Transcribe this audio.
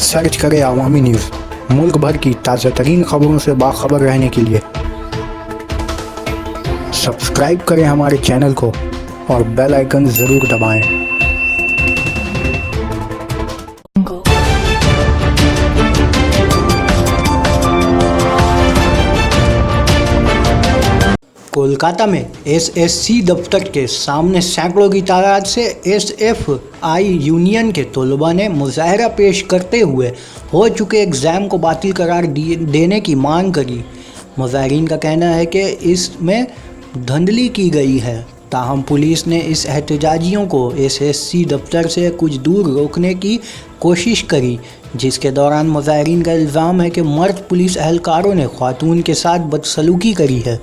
Search करें अवामी news. मुल्क भर की ताज़ा तरीन खबरों से बाखबर रहने के लिए सब्सक्राइब करें हमारे चैनल को और बेल आइकन ज़रूर दबाएं। कोलकाता में एसएससी दफ्तर के सामने सैकड़ों की तादाद से एसएफआई यूनियन के तलबा ने मुजाहरा पेश करते हुए हो चुके एग्ज़ाम को बातिल करार देने की मांग करी। मुजाहिरीन का कहना है कि इसमें धांधली की गई है, ताहम पुलिस ने इस एहतजाजियों को एसएससी दफ्तर से कुछ दूर रोकने की कोशिश करी, जिसके दौरान मुजाहिरीन का इल्ज़ाम है कि मर्द पुलिस एहलकारों ने ख़ातून के साथ बदसलूकी करी है।